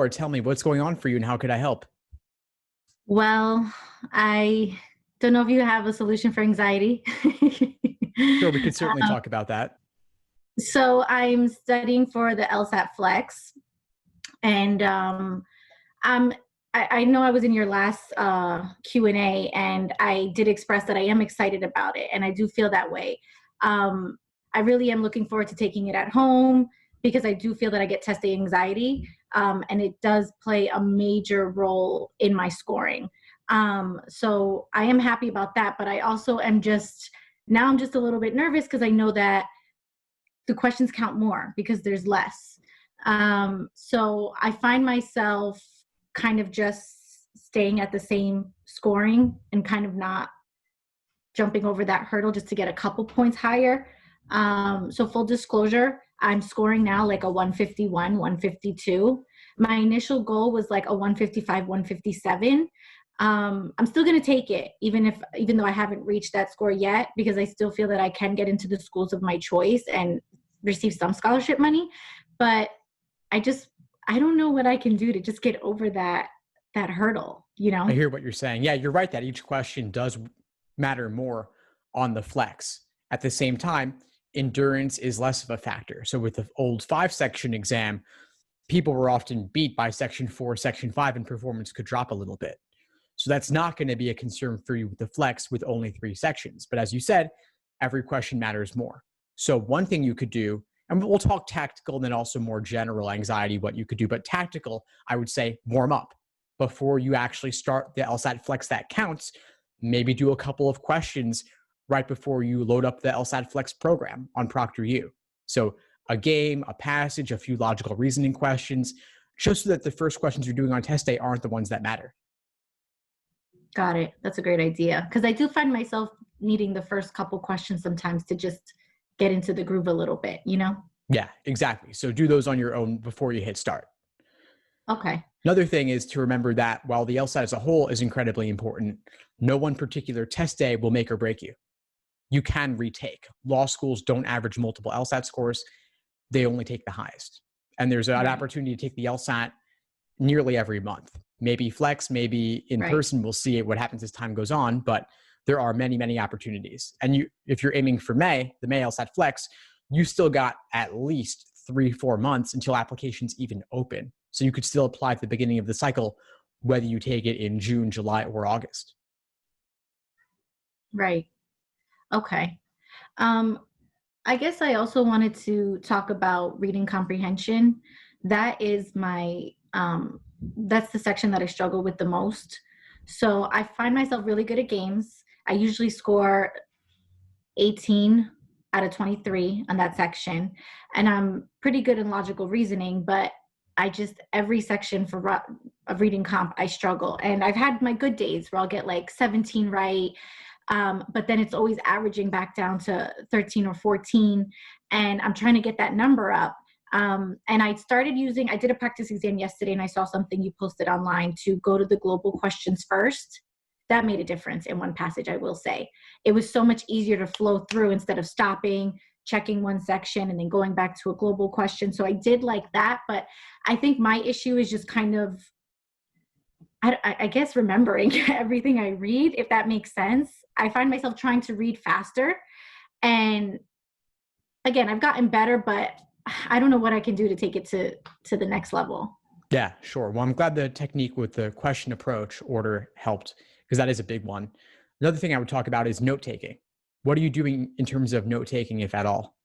more. Tell me what's going on for you and how could I help? Well, I don't know if you have a solution for anxiety. Sure, we could certainly talk about that. So I'm studying for the LSAT-Flex, and I'm. I know I was in your last Q&A, and I did express that I am excited about it, and I do feel that way. I really am looking forward to taking it at home because I do feel that I get test anxiety, and it does play a major role in my scoring. So I am happy about that, but I also am now I'm just a little bit nervous because I know that the questions count more because there's less. So I find myself kind of just staying at the same scoring and kind of not jumping over that hurdle just to get a couple points higher. So full disclosure, I'm scoring now like a 151, 152. My initial goal was like a 155, 157. I'm still going to take it, even though I haven't reached that score yet, because I still feel that I can get into the schools of my choice and receive some scholarship money. But I don't know what I can do to just get over that hurdle, I hear what you're saying. Yeah, you're right that each question does matter more on the flex. At the same time, endurance is less of a factor. So with the old 5-section exam, people were often beat by section 4, section 5, and performance could drop a little bit. So that's not going to be a concern for you with the flex with only 3 sections. But as you said, every question matters more. So one thing you could do, and we'll talk tactical and then also more general anxiety, what you could do, but tactical, I would say warm up before you actually start the LSAT Flex that counts. Maybe do a couple of questions right before you load up the LSAT Flex program on ProctorU. So a game, a passage, a few logical reasoning questions, just so that the first questions you're doing on test day aren't the ones that matter. Got it. That's a great idea. Because I do find myself needing the first couple questions sometimes to just get into the groove a little bit, Yeah, exactly. So do those on your own before you hit start. Okay. Another thing is to remember that while the LSAT as a whole is incredibly important, no one particular test day will make or break you. You can retake. Law schools don't average multiple LSAT scores. They only take the highest. And there's an opportunity to take the LSAT nearly every month. Maybe flex, maybe in person. We'll see what happens as time goes on, but there are many, many opportunities. And if you're aiming for May, the May LSAT Flex, you still got at least 3-4 months until applications even open. So you could still apply at the beginning of the cycle, whether you take it in June, July, or August. Right. Okay. I guess I also wanted to talk about reading comprehension. That is that's the section that I struggle with the most. So I find myself really good at games. I usually score 18 out of 23 on that section. And I'm pretty good in logical reasoning, but every section of reading comp, I struggle. And I've had my good days where I'll get like 17 right. But then it's always averaging back down to 13 or 14. And I'm trying to get that number up. And I did a practice exam yesterday and I saw something you posted online to go to the global questions first. That made a difference in one passage, I will say. It was so much easier to flow through instead of stopping, checking one section, and then going back to a global question. So I did like that, but I think my issue is just kind of, I guess, remembering everything I read, if that makes sense. I find myself trying to read faster. And again, I've gotten better, but I don't know what I can do to take it to the next level. Yeah, sure. Well, I'm glad the technique with the question approach order helped, because that is a big one. Another thing I would talk about is note-taking. What are you doing in terms of note-taking, if at all?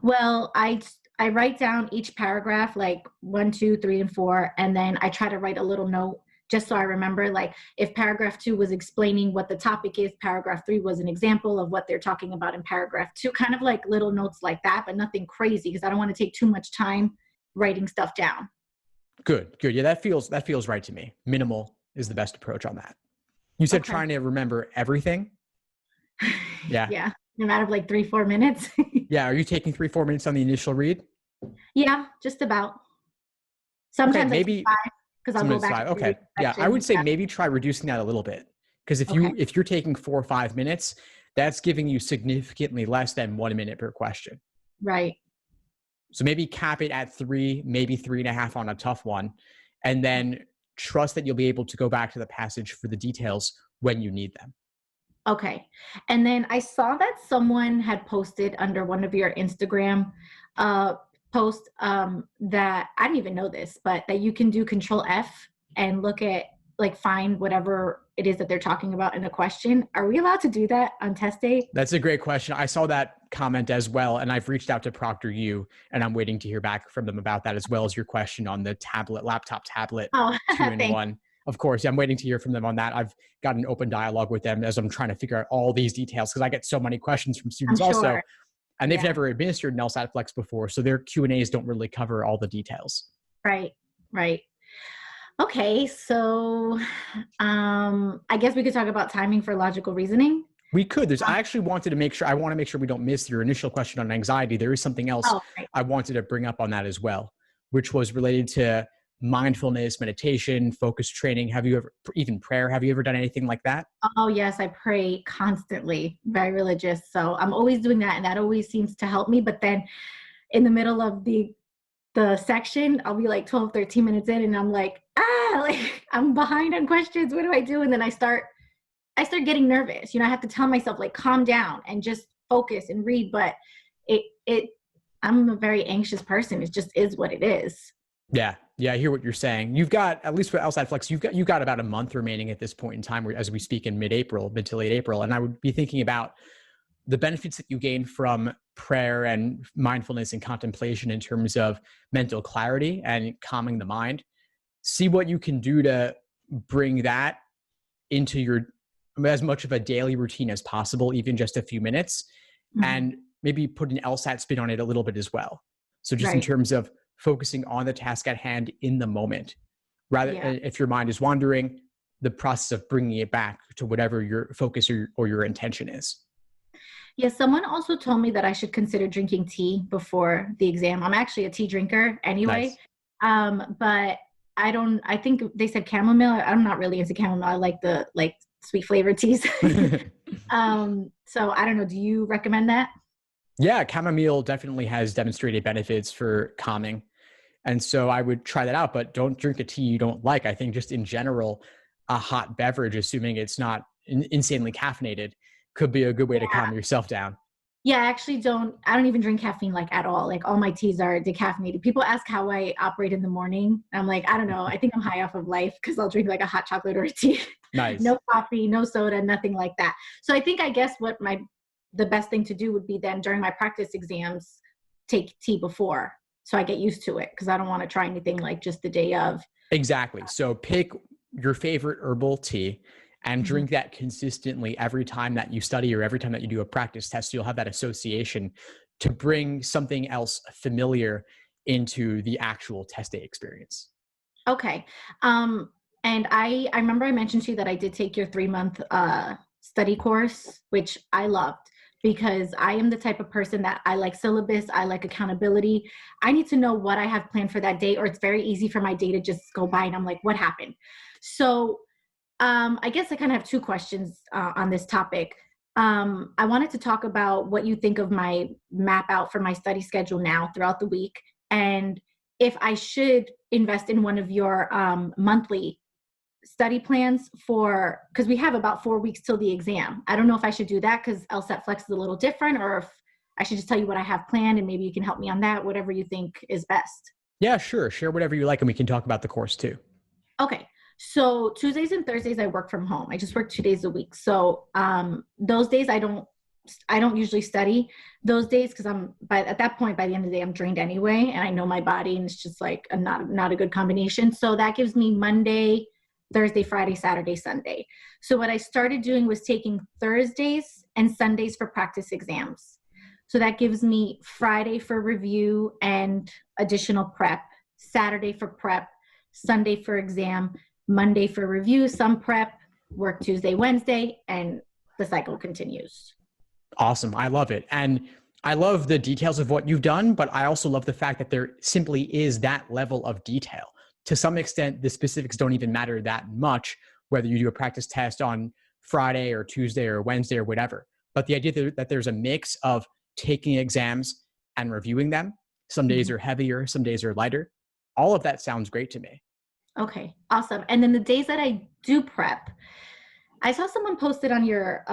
Well, I write down each paragraph, like 1, 2, 3, and 4, and then I try to write a little note just so I remember, like if paragraph 2 was explaining what the topic is, paragraph 3 was an example of what they're talking about in paragraph 2, kind of like little notes like that, but nothing crazy because I don't want to take too much time writing stuff down. Good. Yeah, that feels right to me. Minimal is the best approach on that. You said trying to remember everything? Yeah. Yeah. No matter like 3-4 minutes. Yeah. Are you taking 3-4 minutes on the initial read? Yeah, just about. Sometimes maybe because I'll go back. Okay. Yeah. I would say maybe try reducing that a little bit. Because if you're taking 4 or 5 minutes, that's giving you significantly less than 1 minute per question. Right. So maybe cap it at 3, maybe 3.5 on a tough one. and then trust that you'll be able to go back to the passage for the details when you need them. Okay. And then I saw that someone had posted under one of your Instagram uh, posts that I didn't even know this, but that you can do Control F and look at, like, find whatever it is that they're talking about in a question. Are we allowed to do that on test day? That's a great question. I saw that comment as well, and I've reached out to ProctorU, and I'm waiting to hear back from them about that, as well as your question on the laptop tablet, Oh, thanks. 2-in-1. Of course, I'm waiting to hear from them on that. I've got an open dialogue with them as I'm trying to figure out all these details, because I get so many questions from I'm students also, sure. and they've Yeah. never administered an LSAT-Flex before, so their Q&As don't really cover all the details. Right. Right. Okay. So I guess we could talk about timing for logical reasoning. We could. Um, I actually wanted to make sure, I want to make sure we don't miss your initial question on anxiety. There is something else oh, right. I wanted to bring up on that as well, which was related to mindfulness, meditation, focus training. Have you ever, even prayer, have you ever done anything like that? Oh, yes. I pray constantly, very religious. So I'm always doing that. And that always seems to help me. But then in the middle of the section, I'll be like 12, 13 minutes in and I'm like, like I'm behind on questions. What do I do? And then I start getting nervous. I have to tell myself, like, calm down and just focus and read. But it I'm a very anxious person. It just is what it is. Yeah. Yeah. I hear what you're saying. You've got, at least for LSAT-Flex, you've got about a month remaining at this point in time, as we speak, in mid to late April. And I would be thinking about the benefits that you gain from prayer and mindfulness and contemplation in terms of mental clarity and calming the mind. See what you can do to bring that into your, as much of a daily routine as possible, even just a few minutes, Mhm. and maybe put an LSAT spin on it a little bit as well. So just in Right. terms of focusing on the task at hand in the moment, rather, Yeah. if your mind is wandering, the process of bringing it back to whatever your focus or your intention is. Yeah. Someone also told me that I should consider drinking tea before the exam. I'm actually a tea drinker anyway. Nice. But I think they said chamomile. I'm not really into chamomile. I like the, like, sweet flavored teas. So I don't know. Do you recommend that? Yeah, chamomile definitely has demonstrated benefits for calming. And so I would try that out, but don't drink a tea you don't like. I think just in general, a hot beverage, assuming it's not insanely caffeinated, could be a good way to calm yourself down. Yeah, I don't even drink caffeine, like, at all. Like, all my teas are decaffeinated. People ask how I operate in the morning. I'm like, I don't know. I think I'm high off of life because I'll drink, like, a hot chocolate or a tea. Nice. No coffee, no soda, nothing like that. So I think, I guess the best thing to do would be then during my practice exams, take tea before, so I get used to it, because I don't want to try anything like just the day of. Exactly. So pick your favorite herbal tea and Mhm. drink that consistently every time that you study or every time that you do a practice test. So you'll have that association to bring something else familiar into the actual test day experience. Okay. And I remember I mentioned to you that I did take your 3-month study course, which I loved, because I am the type of person that I like syllabus, I like accountability. I need to know what I have planned for that day, or it's very easy for my day to just go by and I'm like, what happened? So I guess I kind of have 2 questions on this topic. I wanted to talk about what you think of my map out for my study schedule now throughout the week, and if I should invest in one of your monthly study plans, because we have about 4 weeks till the exam. I don't know if I should do that because LSAT Flex is a little different, or if I should just tell you what I have planned and maybe you can help me on that, whatever you think is best. Yeah, sure. Share whatever you like, and we can talk about the course too. Okay. So Tuesdays and Thursdays I work from home. I just work 2 days a week. So those days I don't usually study those days, because at that point, by the end of the day, I'm drained anyway, and I know my body, and it's just like not a good combination. So that gives me Monday, Thursday, Friday, Saturday, Sunday. So what I started doing was taking Thursdays and Sundays for practice exams. So that gives me Friday for review and additional prep, Saturday for prep, Sunday for exam, Monday for review, some prep, work Tuesday, Wednesday, and the cycle continues. Awesome. I love it. And I love the details of what you've done, but I also love the fact that there simply is that level of detail. To some extent, the specifics don't even matter that much, whether you do a practice test on Friday or Tuesday or Wednesday or whatever. But the idea that there's a mix of taking exams and reviewing them, some days Mhm. are heavier, some days are lighter. All of that sounds great to me. Okay, awesome. And then the days that I do prep, I saw someone posted on your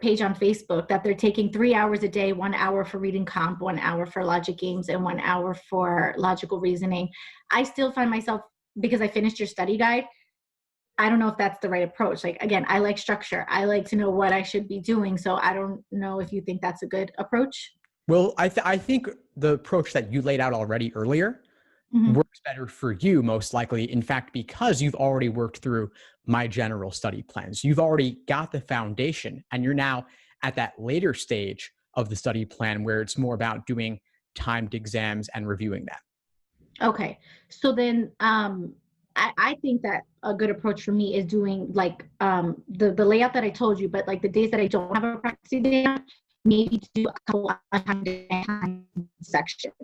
page on Facebook that they're taking 3 hours a day, 1 hour for reading comp, 1 hour for logic games, and 1 hour for logical reasoning. I still find myself, because I finished your study guide, I don't know if that's the right approach. Like, again, I like structure. I like to know what I should be doing. So I don't know if you think that's a good approach. Well, I think the approach that you laid out already earlier Hmm. works better for you, most likely. In fact, because you've already worked through my general study plans, you've already got the foundation, and you're now at that later stage of the study plan where it's more about doing timed exams and reviewing them. Okay. So then I think that a good approach for me is doing like the layout that I told you, but like the days that I don't have a practice exam, maybe do a couple of time sections.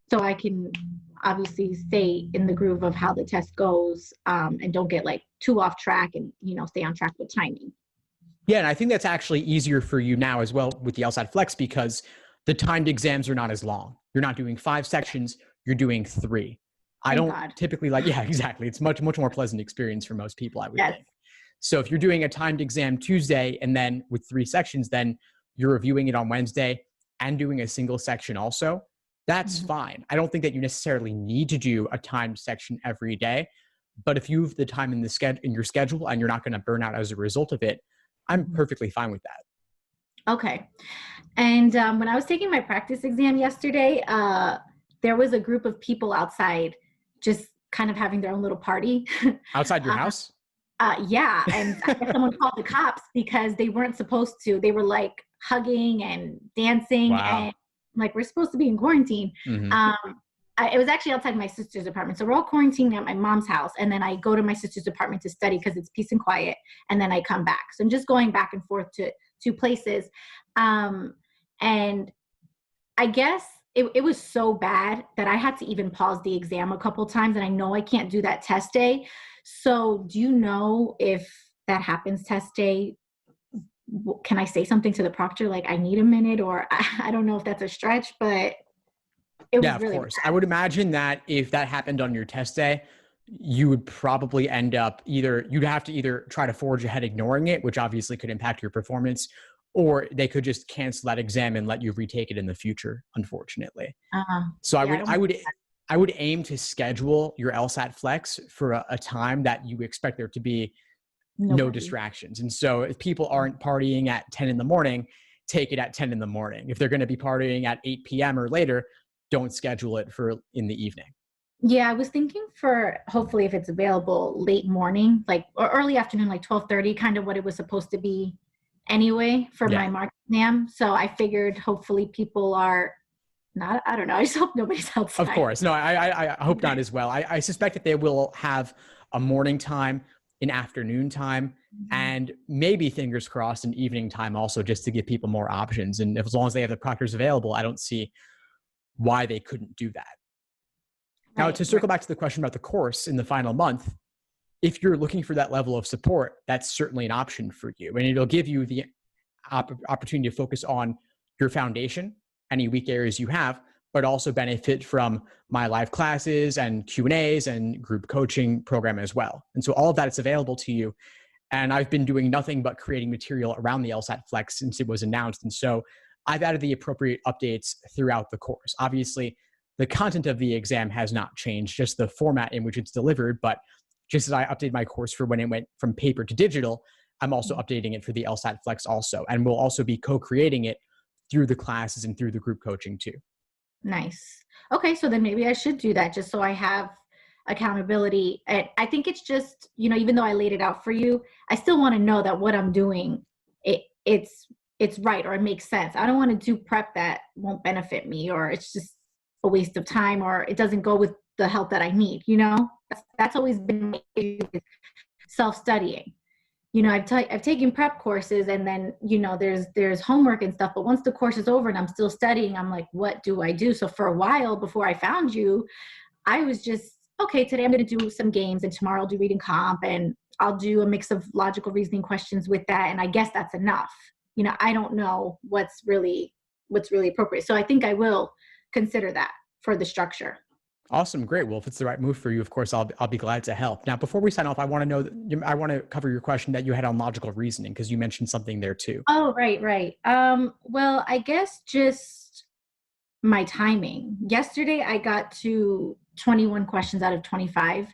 So I can obviously stay in the groove of how the test goes, and don't get like too off track, and stay on track with timing. Yeah, and I think that's actually easier for you now as well with the LSAT-Flex because the timed exams are not as long. You're not doing 5 sections, you're doing 3. I Thank don't God. typically like, yeah, exactly. It's much more pleasant experience for most people, I would Yes. think. So if you're doing a timed exam Tuesday and then with 3 sections, then you're reviewing it on Wednesday and doing a single section also, that's Mhm. fine. I don't think that you necessarily need to do a timed section every day. But if you have the time in in your schedule and you're not going to burn out as a result of it, I'm Mhm. perfectly fine with that. Okay. And when I was taking my practice exam yesterday, there was a group of people outside just kind of having their own little party. Outside your uh, house? yeah. And I guess someone called the cops because they weren't supposed to. They were like hugging and dancing, and Wow. like, we're supposed to be in quarantine. Hmm. Um, it was actually outside my sister's apartment. So we're all quarantined at my mom's house. And then I go to my sister's apartment to study because it's peace and quiet. And then I come back. So I'm just going back and forth to two places. Um, and I guess it was so bad that I had to even pause the exam a couple times. And I know I can't do that test day. So do you know if that happens test day? Can I say something to the proctor like I need a minute? Or I don't know if that's a stretch, but it Yeah, was of really course. I would imagine that if that happened on your test day, you would probably end up you'd have to either try to forge ahead ignoring it, which obviously could impact your performance, or they could just cancel that exam and let you retake it in the future, unfortunately. So yeah, I don't want I would aim to schedule your LSAT Flex for a time that you expect there to be no nobody. distractions. And so if people aren't partying at 10 in the morning, take it at 10 in the morning. If they're going to be partying at 8 p.m. or later, don't schedule it for in the evening. Yeah, I was thinking for hopefully if it's available late morning, like or early afternoon, like 12:30, kind of what it was supposed to be anyway for Yeah, my mark exam. So I figured hopefully people are not, I don't know. I just hope nobody's of outside. course. No, I hope not as well. I suspect that they will have a morning time, an afternoon time, Mhm. and maybe fingers crossed an evening time also, just to give people more options. And if, as long as they have the proctors available, I don't see why they couldn't do that. Now, Right, to right. circle back to the question about the course in the final month, if you're looking for that level of support, that's certainly an option for you. And it'll give you the opportunity to focus on your foundation, any weak areas you have, but also benefit from my live classes and Q&As and group coaching program as well. And so all of that is available to you. And I've been doing nothing but creating material around the LSAT Flex since it was announced. And so I've added the appropriate updates throughout the course. Obviously, the content of the exam has not changed, just the format in which it's delivered. But just as I updated my course for when it went from paper to digital, I'm also updating it for the LSAT Flex also. And we'll also be co-creating it through the classes and through the group coaching too. Nice. Okay, so then maybe I should do that just so I have accountability. And I think it's just, even though I laid it out for you, I still want to know that what I'm doing, it's right or it makes sense. I don't want to do prep that won't benefit me, or it's just a waste of time, or it doesn't go with the help that I need, That's always been my issue with self-studying. I've taken prep courses, and then there's homework and stuff, but once the course is over and I'm still studying, I'm like, what do I do? So for a while before I found you, I was just, okay, today I'm going to do some games, and tomorrow I'll do reading comp, and I'll do a mix of logical reasoning questions with that, and I guess that's enough. I don't know what's really appropriate, so I think I will consider that for the structure. Awesome. Great. Well, if it's the right move for you, of course, I'll be glad to help. Now, before we sign off, I want to know, I want to cover your question that you had on logical reasoning, because you mentioned something there too. Oh, right, right. Well, I guess just my timing. Yesterday, I got to 21 questions out of 25.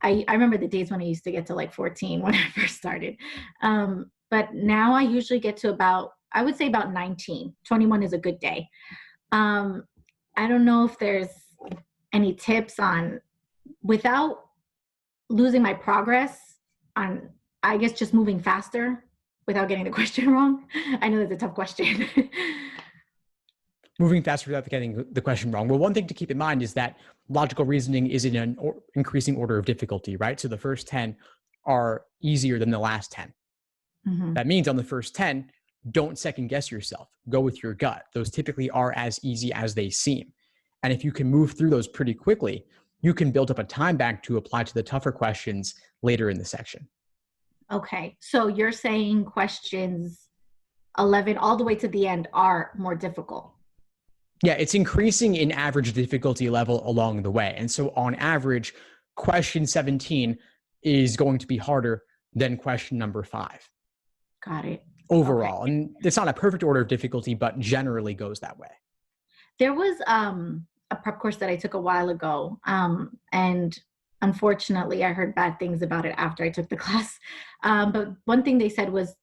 I remember the days when I used to get to like 14 when I first started. But now I usually get to I would say about 19. 21 is a good day. I don't know if there's any tips on, without losing my progress, on, I guess, just moving faster without getting the question wrong. I know that's a tough question. Moving faster without getting the question wrong. Well, one thing to keep in mind is that logical reasoning is in an increasing order of difficulty, right? So the first 10 are easier than the last 10. Mm-hmm. That means on the first 10, don't second guess yourself. Go with your gut. Those typically are as easy as they seem. And if you can move through those pretty quickly, you can build up a time bank to apply to the tougher questions later in the section. Okay. So you're saying questions 11 all the way to the end are more difficult. Yeah, it's increasing in average difficulty level along the way. And so on average, question 17 is going to be harder than question number 5. Got it. Overall. Okay. And it's not a perfect order of difficulty, but generally goes that way. There was a prep course that I took a while ago. And unfortunately, I heard bad things about it after I took the class. But one thing they said was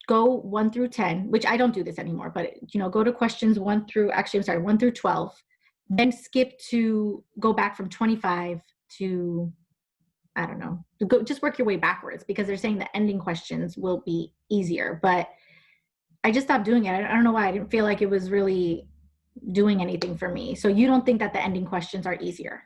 go 1 through 10, which I don't do this anymore, but go to questions 1 through 12, then go back from 25 to, I don't know, just work your way backwards, because they're saying the ending questions will be easier. But I just stopped doing it. I don't know why. I didn't feel like it was really doing anything for me. So you don't think that the ending questions are easier?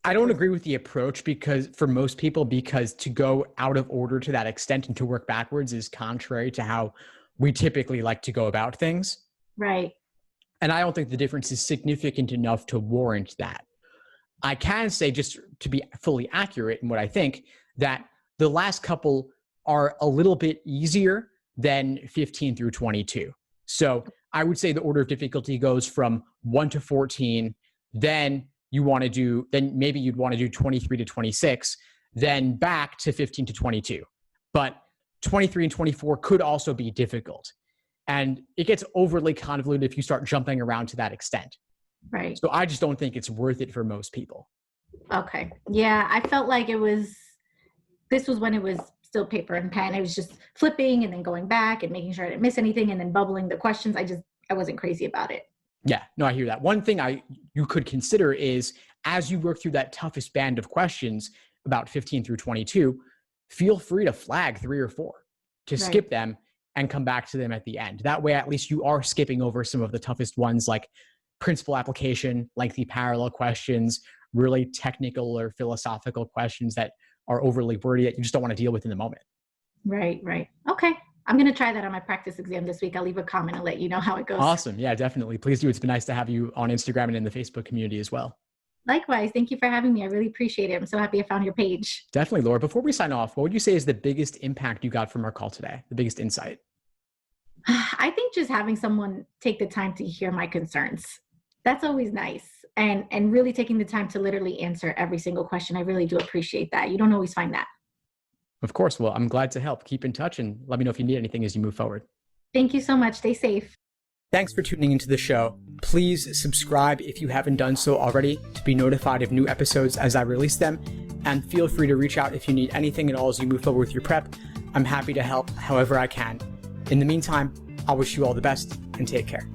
I don't agree with the approach, because for most people, because to go out of order to that extent and to work backwards is contrary to how we typically like to go about things. Right. And I don't think the difference is significant enough to warrant that. I can say, just to be fully accurate in what I think, that the last couple are a little bit easier than 15 through 22. So I would say the order of difficulty goes from 1 to 14, then maybe you'd want to do 23 to 26, then back to 15 to 22. But 23 and 24 could also be difficult. And it gets overly convoluted if you start jumping around to that extent. Right. So I just don't think it's worth it for most people. Okay. Yeah, I felt like this was when it was still paper and pen. It was just flipping and then going back and making sure I didn't miss anything and then bubbling the questions. I wasn't crazy about it. Yeah, no, I hear that. One thing you could consider is, as you work through that toughest band of questions, about 15 through 22, feel free to flag 3 or 4 to skip them and come back to them at the end. That way, at least you are skipping over some of the toughest ones, like principal application, lengthy parallel questions, really technical or philosophical questions that are overly wordy that you just don't want to deal with in the moment. Right, right. Okay. I'm going to try that on my practice exam this week. I'll leave a comment and let you know how it goes. Awesome. Yeah, definitely. Please do. It's been nice to have you on Instagram and in the Facebook community as well. Likewise. Thank you for having me. I really appreciate it. I'm so happy I found your page. Definitely, Laura. Before we sign off, what would you say is the biggest impact you got from our call today? The biggest insight? I think just having someone take the time to hear my concerns. That's always nice. And really taking the time to literally answer every single question. I really do appreciate that. You don't always find that. Of course. Well, I'm glad to help. Keep in touch and let me know if you need anything as you move forward. Thank you so much. Stay safe. Thanks for tuning into the show. Please subscribe if you haven't done so already to be notified of new episodes as I release them. And feel free to reach out if you need anything at all as you move forward with your prep. I'm happy to help however I can. In the meantime, I'll wish you all the best and take care.